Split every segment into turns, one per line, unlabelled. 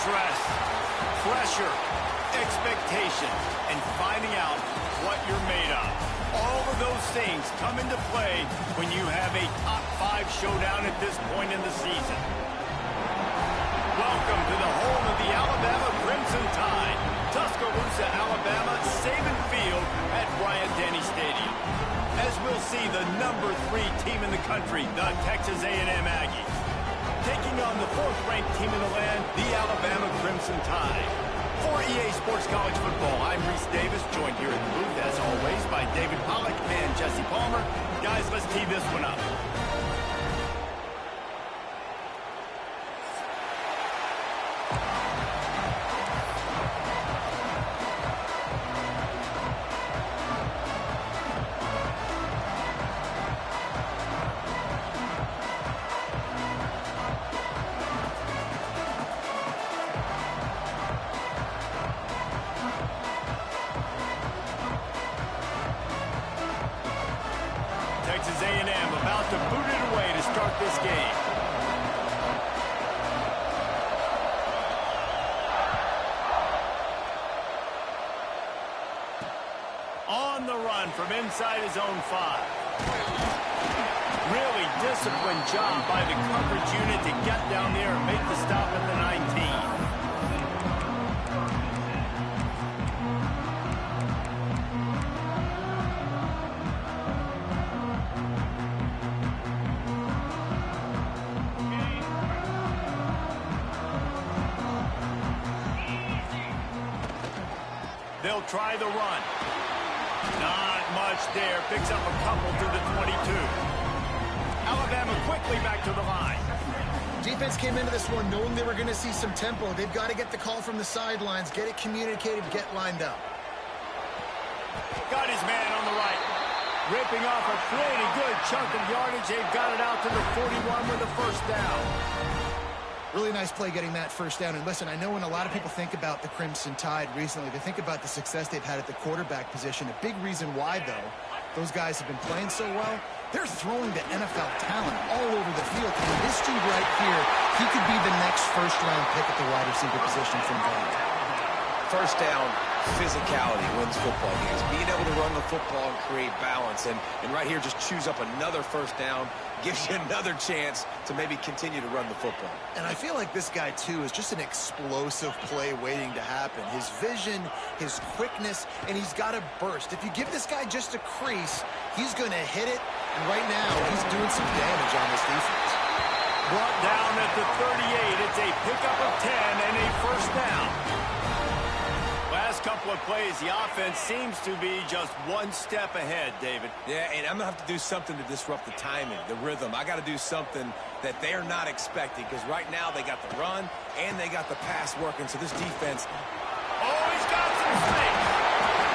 Stress, pressure, expectation, and finding out what you're made of. All of those things come into play when you have a top 5 showdown at this point in the season. Welcome to the home of the Alabama Crimson Tide, Tuscaloosa, Alabama, Saban Field at Bryant-Denny Stadium. As we'll see the number 3 team in the country, the Texas A&M Aggies, taking on the 4th-ranked team in the land, the Alabama Crimson Tide. For EA Sports College Football, I'm Reese Davis, joined here at the booth, as always, by David Pollack and Jesse Palmer. Guys, let's tee this one up. Texas A&M about to boot it away to start this game. On the run from inside his own 5. Really disciplined job by the coverage unit to get down there and make the stop at the 19. They'll try the run. Not much there. Picks up a couple to the 22. Alabama quickly back to the line.
Defense came into this one knowing they were going to see some tempo. They've got to get the call from the sidelines, get it communicated, get lined up.
Got his man on the right. Ripping off a pretty good chunk of yardage. They've got it out to the 41 with a first down.
Really nice play getting that first down. And listen, I know when a lot of people think about the Crimson Tide recently, they think about the success they've had at the quarterback position. A big reason why, though, those guys have been playing so well, they're throwing to NFL talent all over the field. And this dude right here, he could be the next first-round pick at the wide receiver position from Ghana.
First down, physicality wins football games. Being able to run the football and create balance. And right here, just choose up another first down, gives you another chance to maybe continue to run the football.
And I feel like this guy, too, is just an explosive play waiting to happen. His vision, his quickness, and he's got a burst. If you give this guy just a crease, he's going to hit it. And right now, he's doing some damage on this defense.
Brought down at the 38. It's a pickup of 10 and a first down. Last couple of plays, the offense seems to be just one step ahead, David.
Yeah, and I'm going to have to do something to disrupt the timing, the rhythm. I got to do something that they're not expecting, because right now they got the run and they got the pass working, so this defense...
Oh, he's got some space.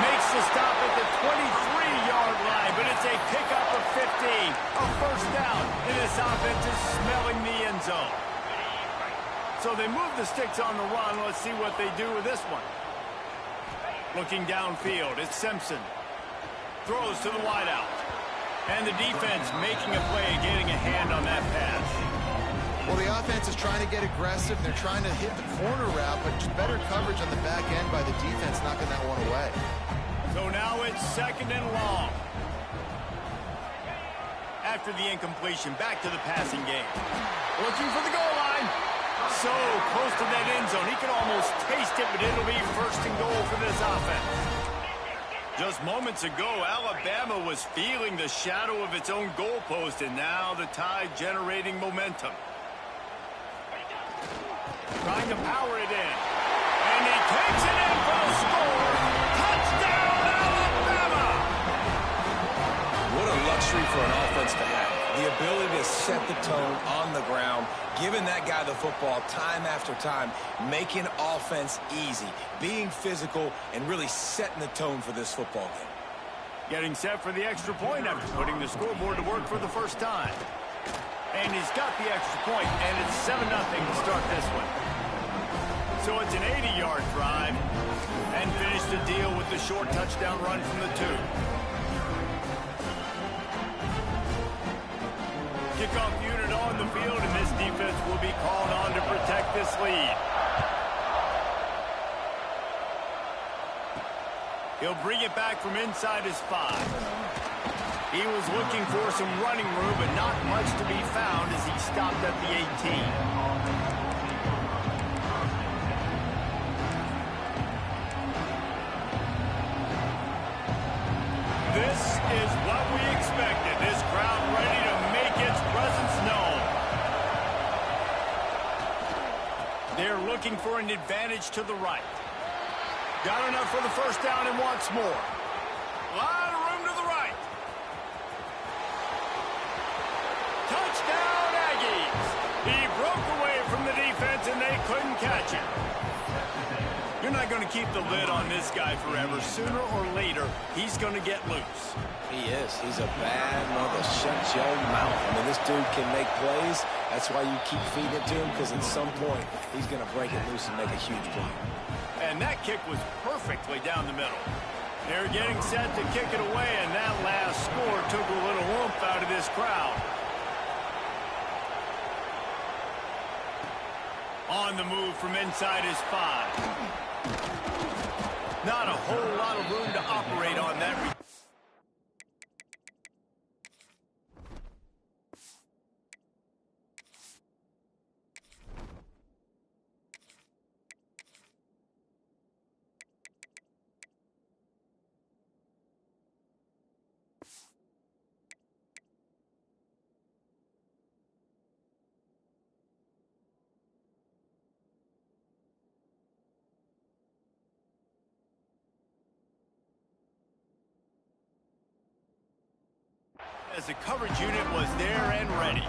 Makes the stop at the 23-yard line, but it's a pickup of 15. A first down, and this offense is smelling the end zone. So they move the sticks on the run. Let's see what they do with this one. Looking downfield, it's Simpson. Throws to the wideout. And the defense making a play, getting a hand on that pass.
Well, the offense is trying to get aggressive. They're trying to hit the corner route, but just better coverage on the back end by the defense, knocking that one away.
So now it's 2nd and long. After the incompletion, back to the passing game. Looking for the goal line. So close to that end zone. He can almost taste it, but it'll be 1st and goal for this offense. Just moments ago, Alabama was feeling the shadow of its own goalpost, and now the Tide generating momentum. Trying to power it in. And he takes it in for the score. Touchdown, Alabama!
What a luxury for an offense to have. The ability to set the tone on the ground, giving that guy the football time after time, making offense easy, being physical, and really setting the tone for this football game.
Getting set for the extra point after putting the scoreboard to work for the first time. And he's got the extra point, and it's 7-0 to start this one. So it's an 80-yard drive, and finish the deal with the short touchdown run from the 2. Kickoff unit on the field, and this defense will be called on to protect this lead. He'll bring it back from inside his 5. He was looking for some running room, but not much to be found as he stopped at the 18. This is what we expected. This crowd ready to make its presence known. They're looking for an advantage to the right. Got enough for the first down and wants more. A lot of room to the right. Touchdown, Aggies. He broke away from the defense and they couldn't catch him. You're not going to keep the lid on this guy forever. Sooner or later, he's going to get loose.
He is. He's a bad mother. Shut your mouth. I mean, this dude can make plays. That's why you keep feeding it to him, because at some point, he's going to break it loose and make a huge play.
And that kick was perfectly down the middle. They're getting set to kick it away, and that last score took a little oomph out of this crowd. On the move from inside his 5. Not a whole lot of room to operate on that. As the coverage unit was there and ready.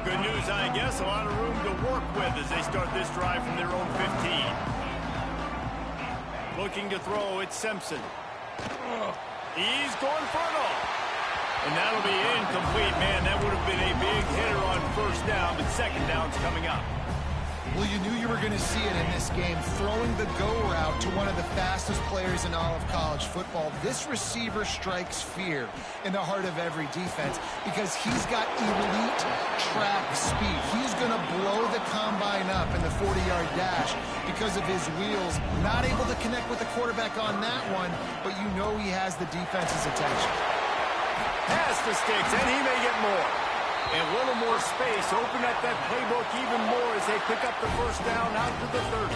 Good news, I guess. A lot of room to work with as they start this drive from their own 15. Looking to throw, it's Simpson. He's going for it all. And that'll be incomplete, man. That would have been a big hitter on first down, but second down's coming up.
Well, you knew you were going to see it in this game, throwing the go route to one of the fastest players in all of college football. This receiver strikes fear in the heart of every defense because he's got elite track speed. He's going to blow the combine up in the 40-yard dash because of his wheels. Not able to connect with the quarterback on that one, but you know he has the defense's attention.
Pass the sticks, and he may get more. And a little more space, open up that playbook even more as they pick up the first down out to the 30.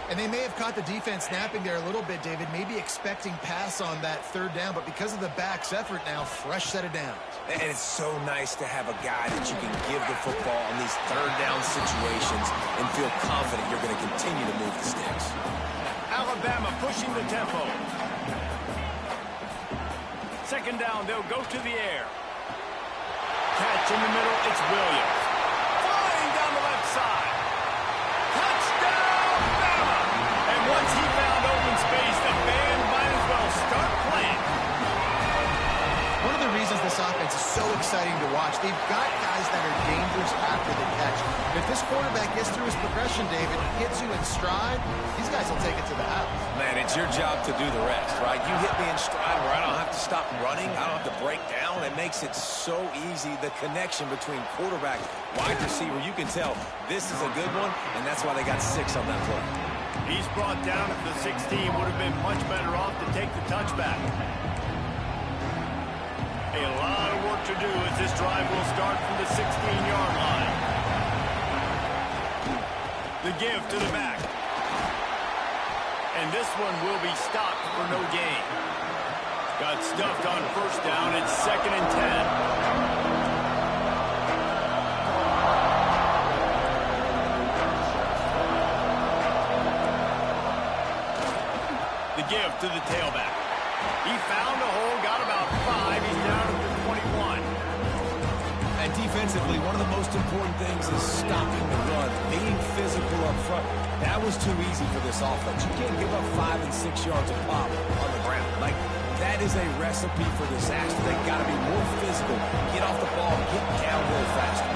And they may have caught the defense snapping there a little bit, David, maybe expecting pass on that third down, but because of the back's effort now, fresh set of downs.
And it's so nice to have a guy that you can give the football in these third down situations and feel confident you're going to continue to move the sticks.
Alabama pushing the tempo. Second down, they'll go to the air. Catch in the middle, it's Williams. Flying down the left side. Touchdown, Bama! And once he found open space, the band might as well start playing.
One of the reasons this offense is so exciting to watch, they've got guys that are dangerous after the catch. If this quarterback gets through his progression, David, hits you in stride, these guys will take it to the house.
Man, it's your job to do the rest, right? You hit me in stride where I don't have to stop running. I don't have to break down. It makes it so easy. The connection between quarterback, wide receiver, you can tell this is a good one, and that's why they got 6 on that play.
He's brought down at the 16. Would have been much better off to take the touchback. A lot of work to do as this drive will start from the 16-yard line. The give to the back. And this one will be stopped for no gain. Got stuffed on first down. It's 2nd and 10. The give to the tailback. He found a hole, got about 5. He's down at the 21.
And defensively, one of the most important things is stopping the run, being physical up front. That was too easy for this offense. You can't give up 5 and 6 yards of pop on the ground. Like, that is a recipe for disaster. They've got to be more physical, get off the ball, get downhill faster.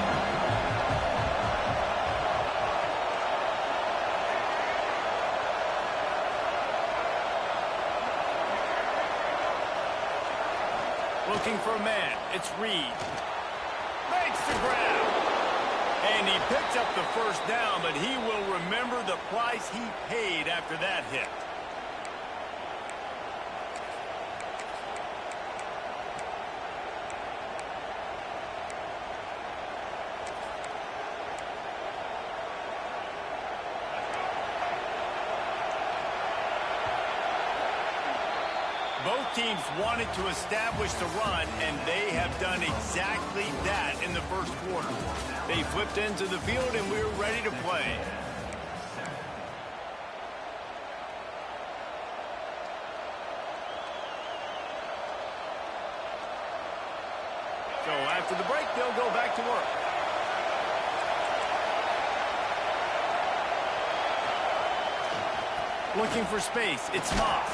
Looking for a man. It's Reed. Makes the grab. And he picks up the first down, but he will remember the price he paid after that hit. Both teams wanted to establish the run, and they have done exactly that in the first quarter. They flipped into the field, and we're ready to play. So after the break, they'll go back to work. Looking for space, it's Moss.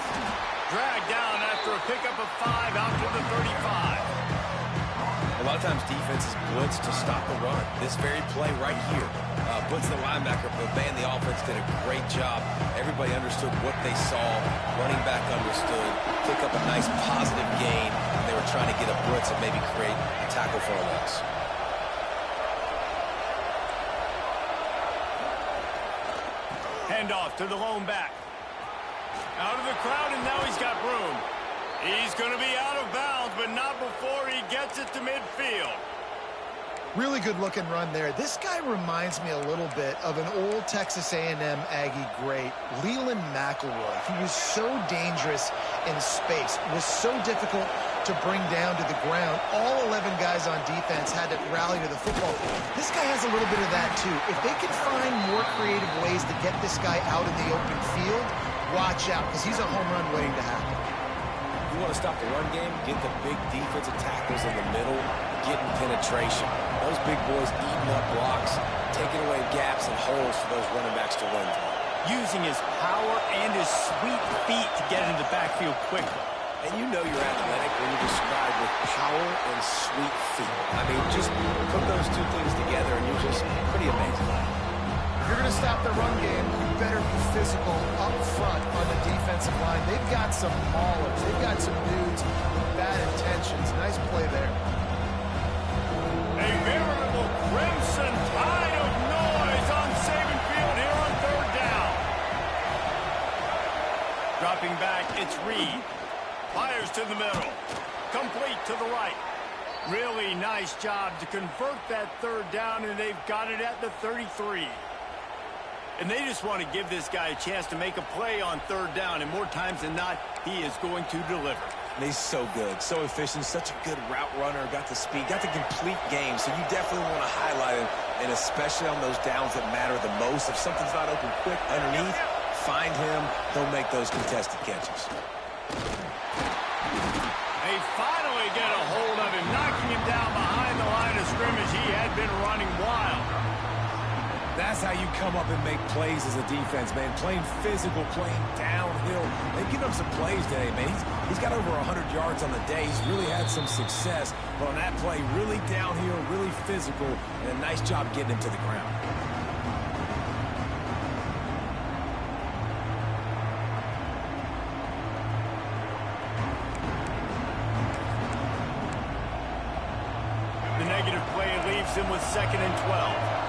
Dragged down after a pickup of 5 out to the 35.
A lot of times defenses blitz to stop the run. This very play right here, blitz the linebacker, but man, the offense did a great job. Everybody understood what they saw. Running back understood. Pick up a nice positive gain, and they were trying to get a blitz and maybe create a tackle for a loss.
Handoff to the lone back. Out of the crowd, and now he's got room. He's going to be out of bounds, but not before he gets it to midfield.
Really good-looking run there. This guy reminds me a little bit of an old Texas A&M Aggie great, Leland McElroy. He was so dangerous in space, was so difficult to bring down to the ground. All 11 guys on defense had to rally to the football. This guy has a little bit of that, too. If they can find more creative ways to get this guy out in the open field, watch out, because he's a home run waiting to happen.
You want to stop the run game, get the big defensive tackles in the middle, getting penetration. Those big boys eating up blocks, taking away gaps and holes for those running backs to run through.
Using his power and his sweet feet to get into the backfield quickly.
And you know you're athletic when you describe with power and sweet feet. I mean, just put those two things together and you're just pretty amazing.
If you're going to stop the run game, you better be physical up front on the defensive line. They've got some maulers. They've got some dudes with bad intentions. Nice play there.
A veritable crimson tide of noise on Saban Field here on third down. Dropping back, it's Reed. Fires to the middle. Complete to the right. Really nice job to convert that third down, and they've got it at the 33. And they just want to give this guy a chance to make a play on third down, and more times than not, he is going to deliver.
And he's so good, so efficient, such a good route runner, got the speed, got the complete game, so you definitely want to highlight him, and especially on those downs that matter the most. If something's not open quick underneath, find him, he'll make those contested catches.
They finally get a hold of him, knocking him down behind the line of scrimmage. He had been running wild.
That's how you come up and make plays as a defense, man. Playing physical, playing downhill. They've given up some plays today, man. He's got over 100 yards on the day. He's really had some success. But on that play, really downhill, really physical, and a nice job getting him to the ground.
The negative play leaves him with 2nd and 12.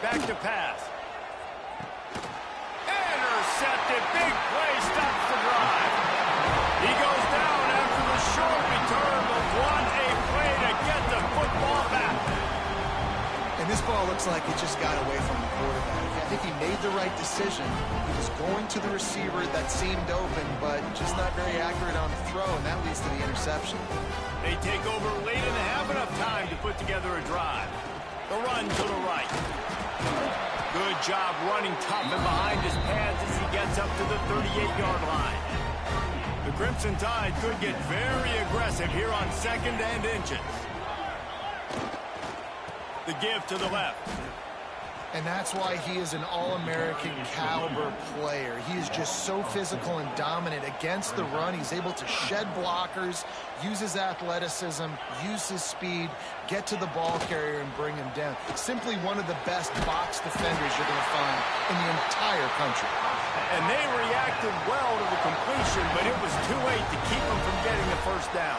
Back to pass. Intercepted. Big play stops the drive. He goes down after the short return, but what a play to get the football back.
And this ball looks like it just got away from the quarterback. I think he made the right decision. He was going to the receiver that seemed open, but just not very accurate on the throw, and that leads to the interception.
They take over late and have enough time to put together a drive. The run to the right. Good job running tough and behind his pads as he gets up to the 38-yard line. The Crimson Tide could get very aggressive here on 2nd and inches. The give to the left.
And that's why he is an All-American caliber player. He is just so physical and dominant against the run. He's able to shed blockers, use his athleticism, use his speed, get to the ball carrier and bring him down. Simply one of the best box defenders you're going to find in the entire country.
And they reacted well to the completion, but it was too late to keep him from getting the first down.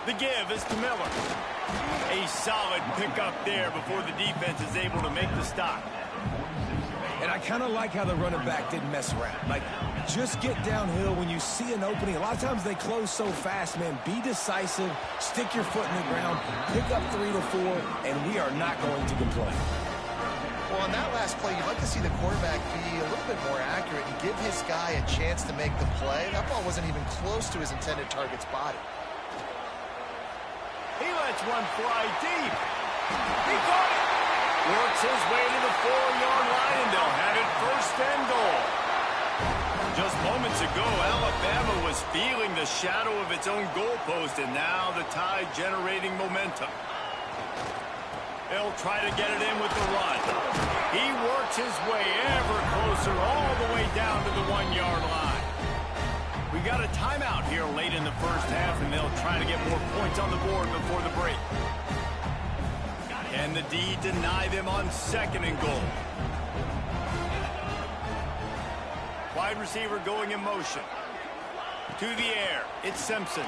The give is to Miller. A solid pickup there before the defense is able to make the stop.
And I kind of like how the running back didn't mess around. Like, just get downhill when you see an opening. A lot of times they close so fast, man. Be decisive, stick your foot in the ground, pick up 3 to 4, and we are not going to complain.
Well, on that last play, you'd like to see the quarterback be a little bit more accurate and give his guy a chance to make the play. That ball wasn't even close to his intended target's body.
He lets one fly deep. He caught it. Works his way to the 4-yard line, and they'll have it first and goal. Just moments ago, Alabama was feeling the shadow of its own goalpost, and now the Tide generating momentum. They'll try to get it in with the run. He works his way ever closer all the way down to the 1-yard line. We got a timeout here late in the first half, and they'll try to get more points on the board before the break. Can the D deny them on 2nd and goal? Wide receiver going in motion. To the air, it's Simpson.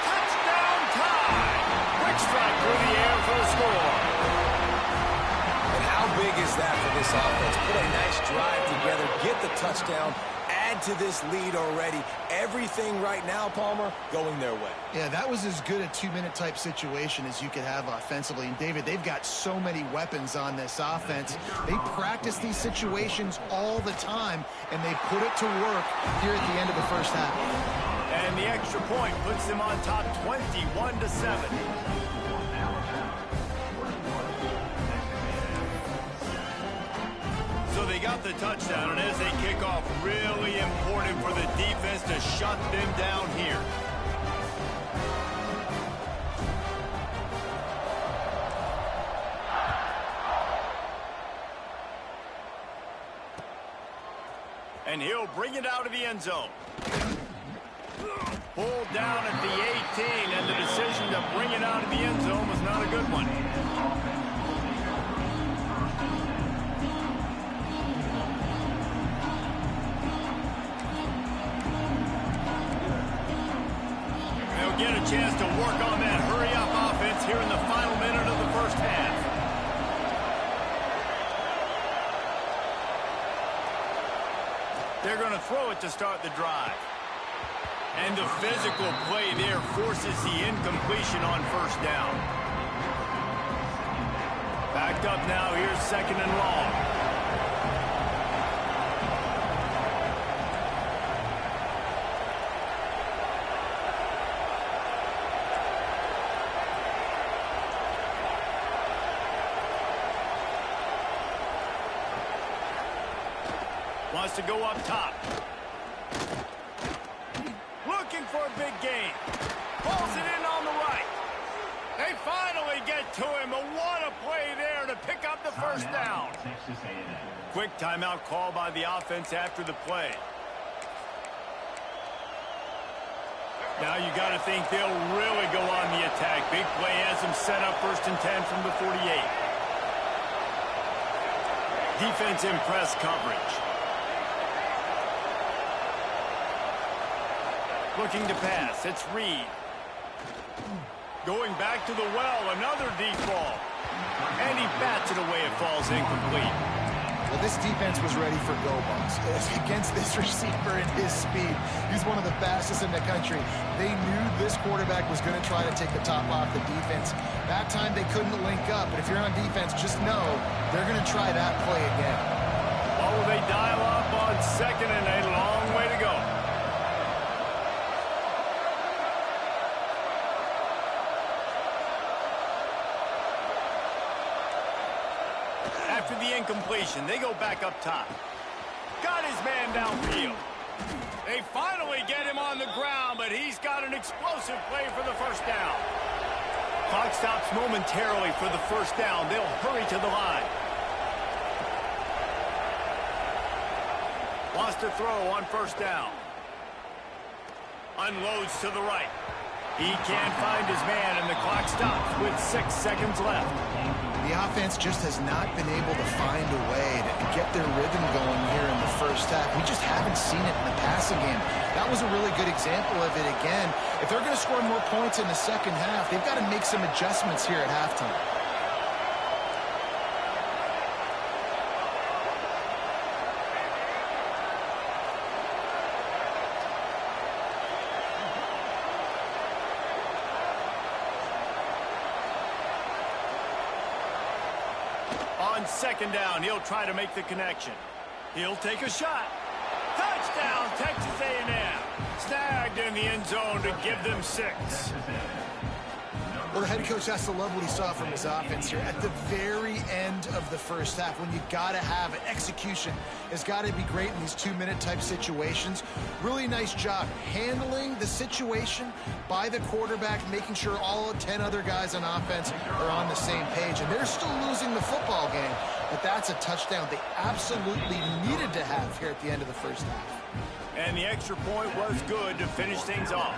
Touchdown Tide! Quick strike through the air for the score.
And how big is that for this offense? Put a nice drive together, get the touchdown, add to this lead already. Everything right now, Palmer, going their way.
Yeah, that was as good a 2-minute type situation as you could have offensively. And, David, they've got so many weapons on this offense. They practice these situations all the time, and they put it to work here at the end of the first half.
And the extra point puts them on top 21-7. So they got the touchdown, and as they kick off, really important for the defense to shut them down here. And he'll bring it out of the end zone. Pulled down at the 18, and the decision to bring it out of the end zone was not a good one. Get a chance to work on that hurry-up offense here in the final minute of the first half. They're going to throw it to start the drive. And the physical play there forces the incompletion on first down. Backed up now, here's 2nd and long. Wants to go up top. Looking for a big gain. Pulls it in on the right. They finally get to him. But what a play there to pick up the first down. Quick timeout call by the offense after the play. Now you got to think they'll really go on the attack. Big play has them set up 1st and 10 from the 48. Defense in press coverage. Looking to pass. It's Reed. Going back to the well. Another deep ball. And he bats it away. It falls incomplete.
Well, this defense was ready for go balls against this receiver and his speed. He's one of the fastest in the country. They knew this quarterback was going to try to take the top off the defense. That time they couldn't link up. But if you're on defense, just know they're going to try that play again.
Oh, they dial up on 2nd and a long way to go. After the incompletion, they go back up top. Got his man downfield. They finally get him on the ground, but he's got an explosive play for the first down. Clock stops momentarily for the first down. They'll hurry to the line. Wants to throw on first down. Unloads to the right. He can't find his man, and the clock stops with 6 seconds left.
The offense just has not been able to find a way to get their rhythm going here in the first half. We just haven't seen it in the passing game. That was a really good example of it again. If they're going to score more points in the second half, they've got to make some adjustments here at halftime.
On second down, he'll try to make the connection. He'll take a shot. Touchdown, Texas A&M. Snagged in the end zone to give them 6.
Well, the head coach has to love what he saw from his offense here at the very end of the first half. When you got to have it, execution has got to be great in these 2-minute type situations. Really nice job handling the situation by the quarterback, making sure all 10 other guys on offense are on the same page. And they're still losing the football game, but that's a touchdown they absolutely needed to have here at the end of the first half.
And the extra point was good to finish things off.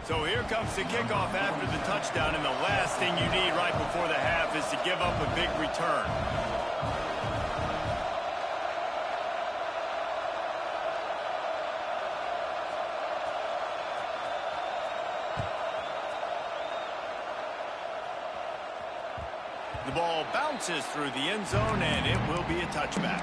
So here comes the kickoff after the touchdown, and the last thing you need right before the half is to give up a big return. The ball bounces through the end zone, and it will be a touchback.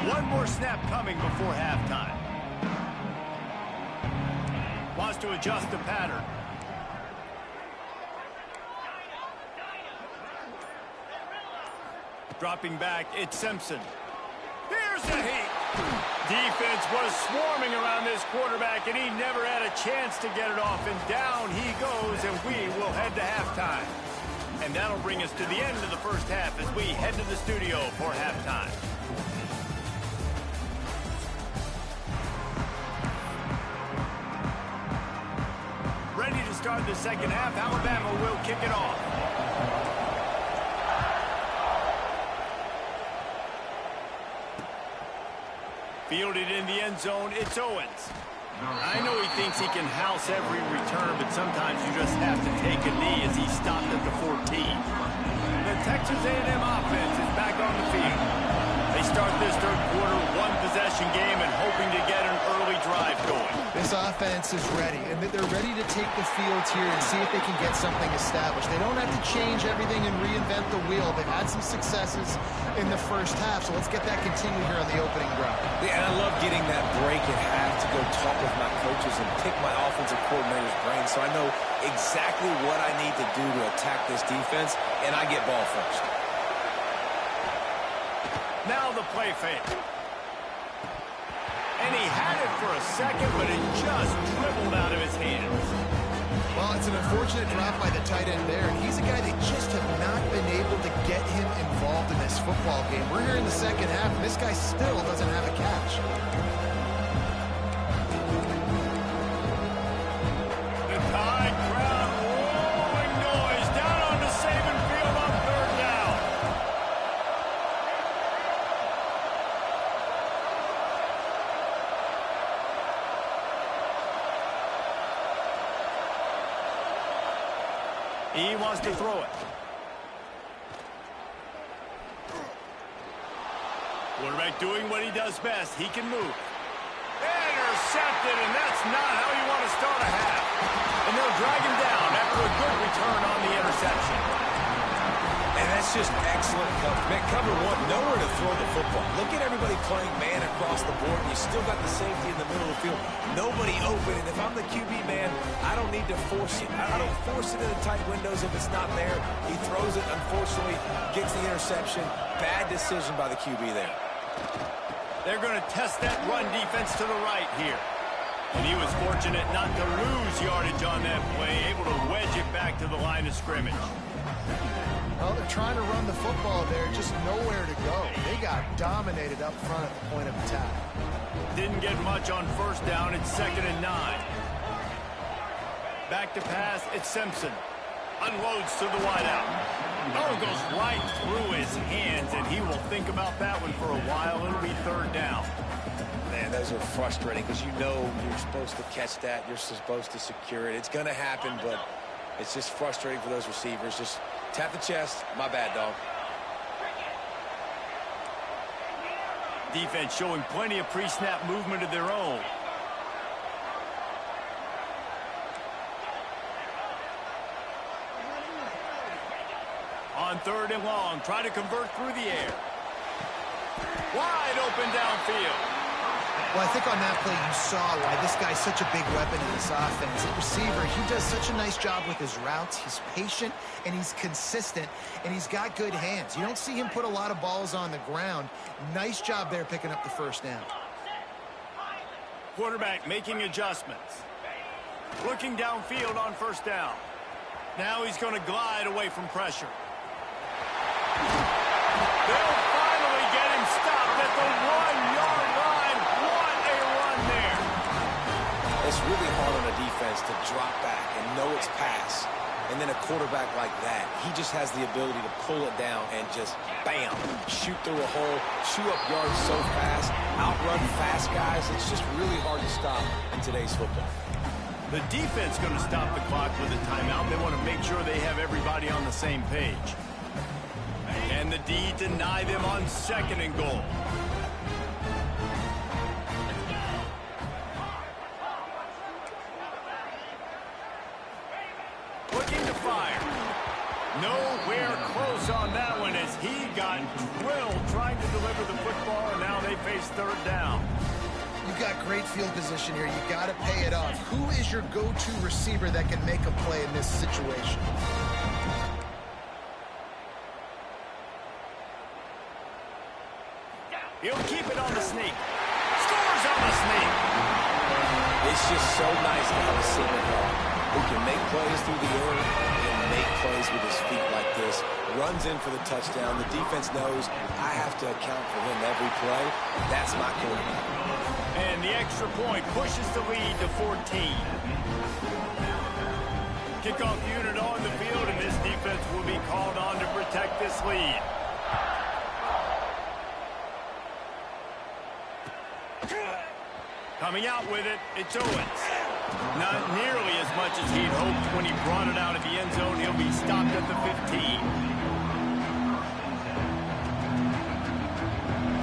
One more snap coming before halftime. Wants to adjust the pattern. Dropping back, it's Simpson. Here's the heat. Defense was swarming around this quarterback, and he never had a chance to get it off. And down he goes, and we will head to halftime. And that'll bring us to the end of the first half as we head to the studio for halftime. Ready to start the second half. Alabama will kick it off. Fielded in the end zone, it's Owens. I know he thinks he can house every return, but sometimes you just have to take a knee as he stopped at the 14. The Texas A&M offense is back on the field. They start this third quarter one-possession game and hoping to get an early drive going.
This offense is ready, and they're ready to take the field here and see if they can get something established. They don't have to change everything and reinvent the wheel. They've had some successes in the first half, so let's get that continued here on the opening drive.
Yeah, and I love getting that break at half to go talk with my coaches and pick my offensive coordinator's brain so I know exactly what I need to do to attack this defense, and I get ball first.
Now the play fake. And he had it for a second, but it just dribbled out of his hands.
Well, it's an unfortunate drop by the tight end there, and he's a guy they just have not been able to get him involved in this football game. We're here in the second half, and this guy still doesn't have a catch.
The Tide crowd roaring noise down on the Saban field on third down. He wants to throw it. Quarterback doing what he does best. He can move. Intercepted, and that's not how you want to start a half. And they'll drag him down after a good return on the interception.
And that's just excellent coverage. Man, cover one, nowhere to throw the football. Look at everybody playing man across the board, and you still got the safety in the middle of the field. Nobody open, and if I'm the QB, man, I don't need to force it. I don't force it in the tight windows if it's not there. He throws it, unfortunately, gets the interception. Bad decision by the QB there.
They're going to test that run defense to the right here. And he was fortunate not to lose yardage on that play, able to wedge it back to the line of scrimmage.
Well, they're trying to run the football there, just nowhere to go. They got dominated up front at the point of attack.
Didn't get much on first down. It's 2nd and 9. Back to pass. It's Simpson. Unloads to the wideout. Oh, goes right through his hands, and he will think about that one for a while. It'll be 3rd down.
Man, those are frustrating because you know you're supposed to catch that. You're supposed to secure it. It's going to happen, but it's just frustrating for those receivers. Just tap the chest. My bad, dog.
Defense showing plenty of pre-snap movement of their own. On 3rd and long, try to convert through the air. Wide open downfield.
Well, I think on that play you saw why this guy's such a big weapon in this offense. At receiver, he does such a nice job with his routes. He's patient, and he's consistent, and he's got good hands. You don't see him put a lot of balls on the ground. Nice job there picking up the 1st down.
Quarterback making adjustments. Looking downfield on 1st down. Now he's going to glide away from pressure. They'll finally get him stopped at the 1-yard line. What a run there.
It's really hard on a defense to drop back and know it's pass. And then a quarterback like that, he just has the ability to pull it down and just, bam, shoot through a hole, chew up yards so fast, outrun fast guys. It's just really hard to stop in today's football.
The defense going to stop the clock with a timeout. They want to make sure they have everybody on the same page. And the D deny them on 2nd and goal. Looking to fire. Nowhere close on that one as he got drilled trying to deliver the football, and now they face 3rd down.
You've got great field position here. You got to pay it off. Who is your go-to receiver that can make a play in this situation?
He'll keep it on the sneak. Scores on the sneak.
It's just so nice to have a center who can make plays through the air and make plays with his feet like this. Runs in for the touchdown. The defense knows I have to account for him every play. That's my quarterback.
And the extra point pushes the lead to 14. Kickoff unit on the field, and this defense will be called on to protect this lead. Coming out with it, it's Owens. Not nearly as much as he'd hoped when he brought it out of the end zone. He'll be stopped at the 15.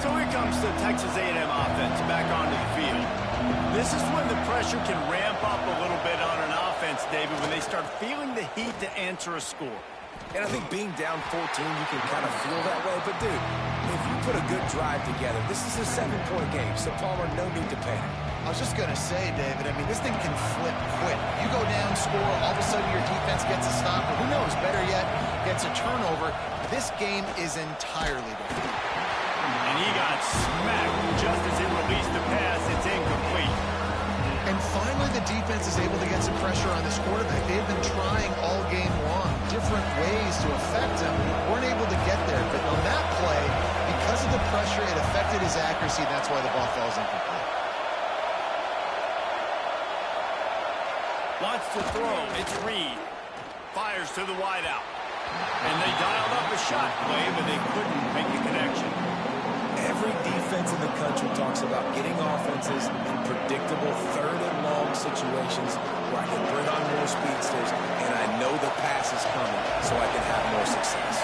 So here comes the Texas A&M offense back onto the field. This is when the pressure can ramp up a little bit on an offense, David, when they start feeling the heat to answer a score.
And I think being down 14, you can kind of feel that way. But, dude, if you put a good drive together, this is a 7-point game. So, Palmer, no need to panic.
I was just going to say, David, I mean, this thing can flip quick. You go down, score, all of a sudden your defense gets a stop, or who knows, better yet, gets a turnover. This game is entirely different.
And he got smacked just as he released the pass. It's incomplete.
And finally, the defense is able to get some pressure on this quarterback. They've been trying all game long, different ways to affect him. Weren't able to get there, but on that play, because of the pressure, it affected his accuracy, and that's why the ball falls incomplete.
Wants to throw. It's Reed. Fires to the wideout. And they dialed up a shot play, but they couldn't make the connection.
Every defense in the country talks about getting offenses in predictable 3rd and long situations where I can bring on more speedsters, and I know the pass is coming, so I can have more success.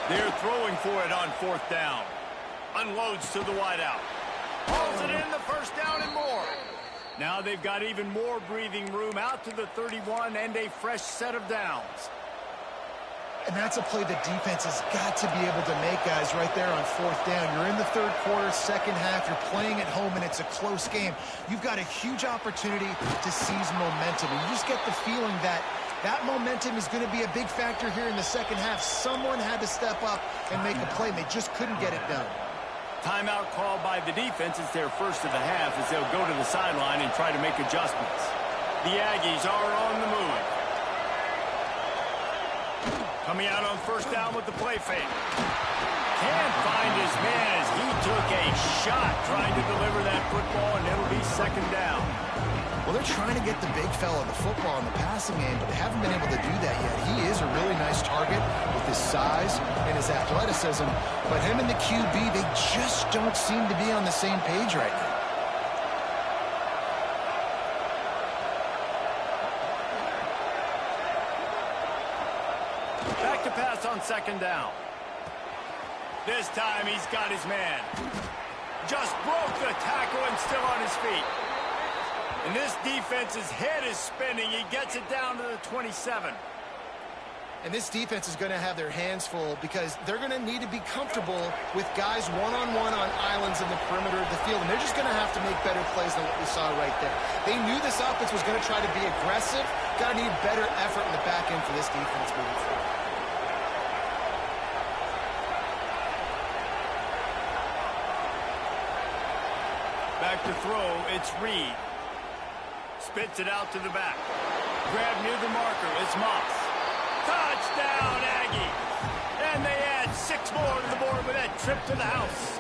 They're throwing for it on 4th down. Unloads to the wideout. Hauls it in the 1st down and more. Now they've got even more breathing room out to the 31 and a fresh set of downs.
And that's a play the defense has got to be able to make, guys, right there on fourth down. You're in the third quarter, second half. You're playing at home, and it's a close game. You've got a huge opportunity to seize momentum. And you just get the feeling that that momentum is going to be a big factor here in the second half. Someone had to step up and make a play, and they just couldn't get it done.
Timeout called by the defense. It's their first of the half as they'll go to the sideline and try to make adjustments. The Aggies are on the move. Coming out on first down with the play fake. Can't find his man as he took a shot trying to deliver that football, and it'll be second down.
Well, they're trying to get the big fella the football in the passing game, but they haven't been able to do that yet. He is a really nice target with his size and his athleticism, but him and the QB, they just don't seem to be on the same page right now.
Back to pass on second down. This time he's got his man. Just broke the tackle and still on his feet. And this defense's head is spinning. He gets it down to the 27.
And this defense is going to have their hands full because they're going to need to be comfortable with guys one-on-one on islands in the perimeter of the field. And they're just going to have to make better plays than what we saw right there. They knew this offense was going to try to be aggressive. Got to need better effort in the back end for this defense moving forward.
Back to throw, it's Reed. Spits it out to the back. Grab near the marker, it's Moss. Touchdown, Aggie! And they add 6 more to the board with that trip to the house.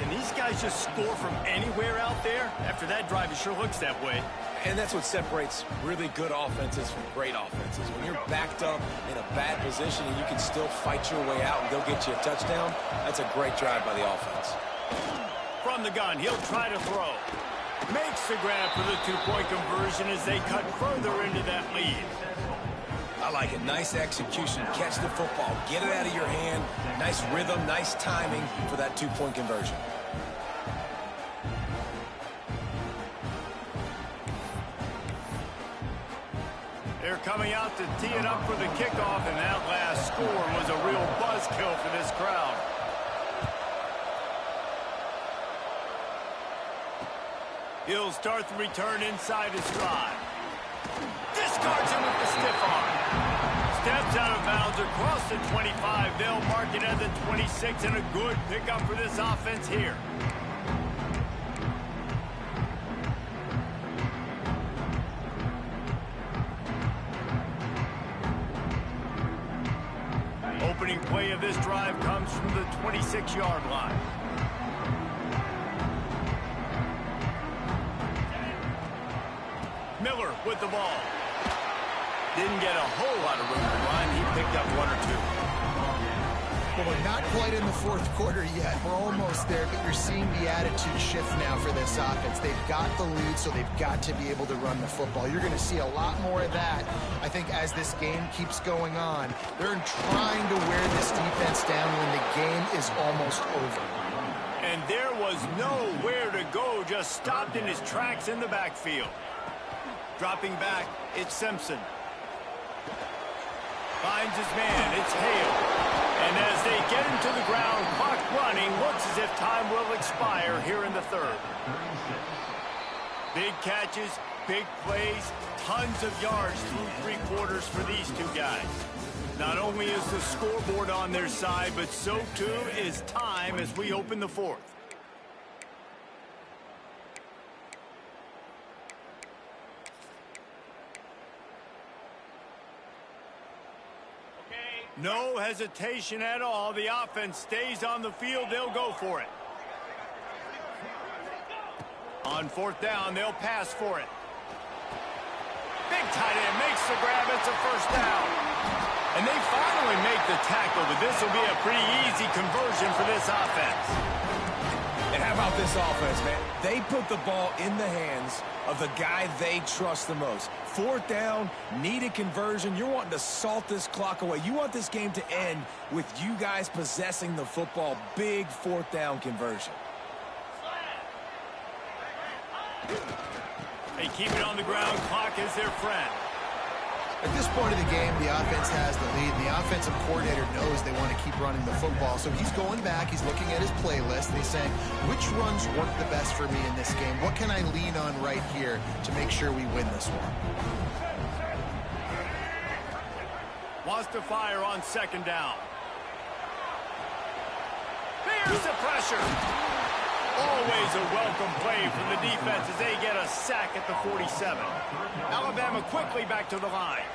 And these guys just score from anywhere out there? After that drive, it sure looks that way.
And that's what separates really good offenses from great offenses. When you're backed up in a bad position and you can still fight your way out and go get you a touchdown, that's a great drive by the offense.
From the gun, he'll try to throw. Makes the grab for the 2-point conversion as they cut further into that lead.
I like it. Nice execution. Catch the football. Get it out of your hand. Nice rhythm, nice timing for that 2-point conversion.
They're coming out to tee it up for the kickoff, and that last score was a real buzzkill for this crowd. He'll start the return inside his stride. Discards him with the stiff arm. Steps out of bounds across the 25. They'll mark it at the 26, and a good pickup for this offense here. Opening play of this drive comes from the 26-yard line. Miller with the ball. Didn't get a whole lot of room to run. He picked up 1 or 2.
Well, we're not quite in the fourth quarter yet. We're almost there, but you're seeing the attitude shift now for this offense. They've got the lead, so they've got to be able to run the football. You're going to see a lot more of that, I think, as this game keeps going on. They're trying to wear this defense down when the game is almost over.
And there was nowhere to go, just stopped in his tracks in the backfield. Dropping back, it's Simpson. Finds his man, it's Hale. And as they get him to the ground, clock running, looks as if time will expire here in the third. Big catches, big plays, tons of yards through 3 quarters for these two guys. Not only is the scoreboard on their side, but so too is time as we open the fourth. No hesitation at all. The offense stays on the field. They'll go for it. On fourth down, they'll pass for it. Big tight end makes the grab. It's a first down. And they finally make the tackle, but this will be a pretty easy conversion for this offense.
And how about this offense, man? They put the ball in the hands of the guy they trust the most. Fourth down, needed conversion. You're wanting to salt this clock away. You want this game to end with you guys possessing the football. Big fourth down conversion.
They keep it on the ground. Clock is their friend.
At this point of the game, the offense has the lead, and the offensive coordinator knows they want to keep running the football. So he's going back, he's looking at his playlist, and he's saying, which runs work the best for me in this game? What can I lean on right here to make sure we win this one?
Wants to fire on second down. Here's the pressure. Always a welcome play from the defense as they get a sack at the 47. Alabama quickly back to the line.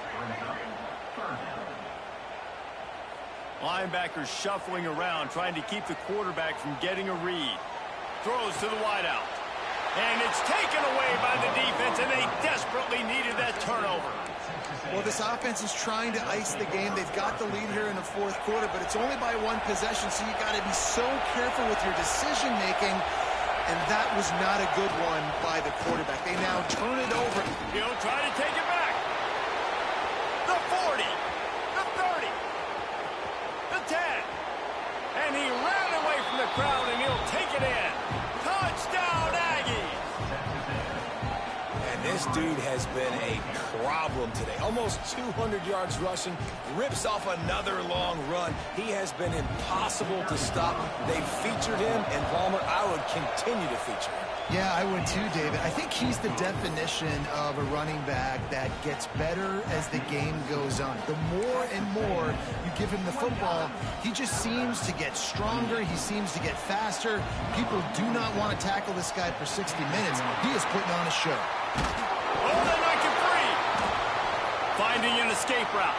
Linebackers shuffling around, trying to keep the quarterback from getting a read. Throws to the wideout. And it's taken away by the defense, and they desperately needed that turnover.
Well, this offense is trying to ice the game. They've got the lead here in the fourth quarter, but it's only by one possession, so you got to be so careful with your decision-making, and that was not a good one by the quarterback. They now turn it over.
He'll try to take it back. The 40, the 30, the 10, and he ran away from the crowd, and he'll take it in. Touchdown, Aggies!
This dude has been a problem today. Almost 200 yards rushing, rips off another long run. He has been impossible to stop. They've featured him, and Palmer, I would continue to feature him.
Yeah, I would too, David. I think he's the definition of a running back that gets better as the game goes on. The more and more you give him the football, he just seems to get stronger. He seems to get faster. People do not want to tackle this guy for 60 minutes. He is putting on a show.
Oh, they make it free. Finding an escape route.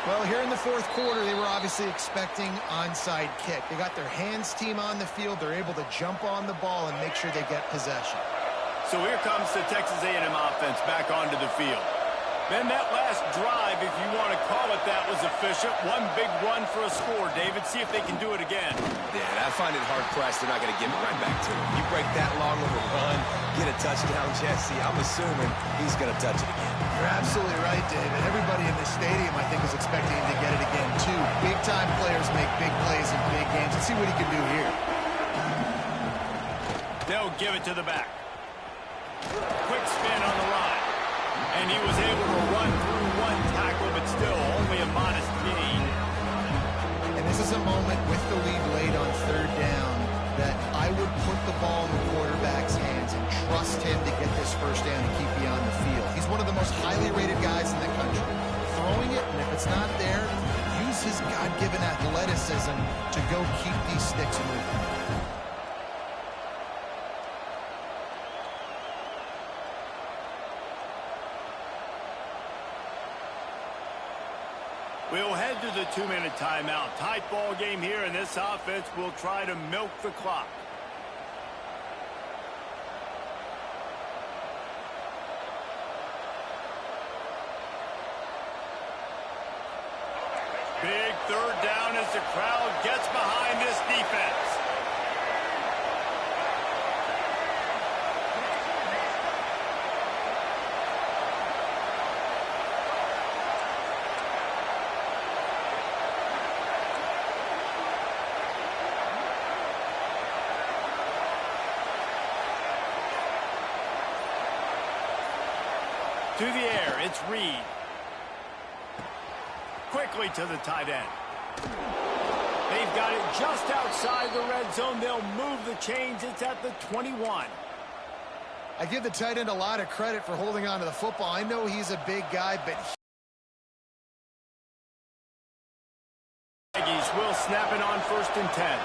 Well, here in the fourth quarter, they were obviously expecting onside kick. They got their hands team on the field. They're able to jump on the ball and make sure they get possession.
So here comes the Texas A&M offense back onto the field. Then that last drive, if you want to call it that, was efficient. One big run for a score. David, see if they can do it again.
Yeah, I find it hard-pressed. They're not going to give it right back to him. You break that long of a run, get a touchdown, Jesse, I'm assuming he's going to touch it again.
You're absolutely right, David. Everybody in this stadium, I think, is expecting him to get it again, too. Big-time players make big plays in big games. Let's see what he can do here.
They'll give it to the back. Quick spin on the line. And he was able to run through one tackle, but still only a modest gain.
And this is a moment with the lead late on third down that I would put the ball in the quarterback's hands and trust him to get this first down and keep me on the field. He's one of the most highly rated guys in the country. Throwing it, and if it's not there, use his God-given athleticism to go keep these sticks moving.
We'll head to the 2-minute timeout. Tight ball game here, and this offense will try to milk the clock. Big third down as the crowd gets behind this defense. To the air, it's Reed. Quickly to the tight end. They've got it just outside the red zone. They'll move the chains. It's at the 21.
I give the tight end a lot of credit for holding on to the football. I know he's a big guy, but
Aggies will snap it on 1st and 10.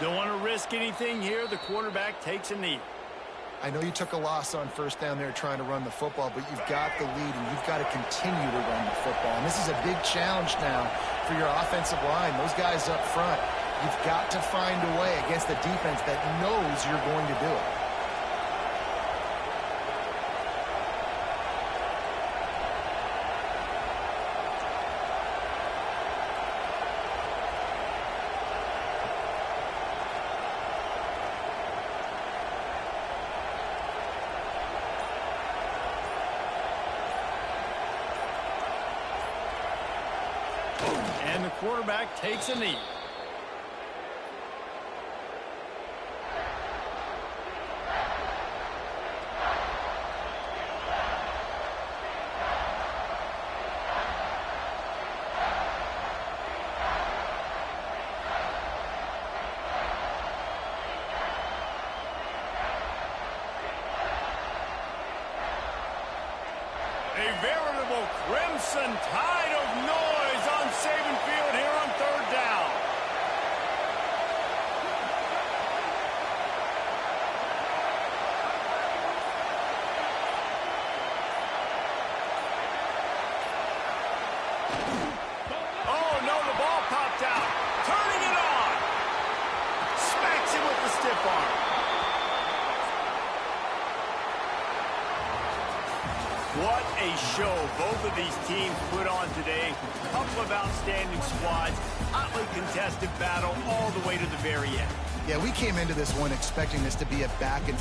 Don't want to risk anything here. The quarterback takes a knee.
I know you took a loss on first down there trying to run the football, but you've got the lead, and you've got to continue to run the football. And this is a big challenge now for your offensive line. Those guys up front, you've got to find a way against a defense that knows you're going to do it.
And the quarterback takes a knee. A veritable crimson tide of noise on Saban Field here on third down. Oh, no, the ball popped out. Turning it on. Smacks him with the stiff arm. What a show both of these teams put on today. A couple of outstanding squads. Hotly contested battle all the way to the very end.
Yeah, we came into this one expecting this to be a back and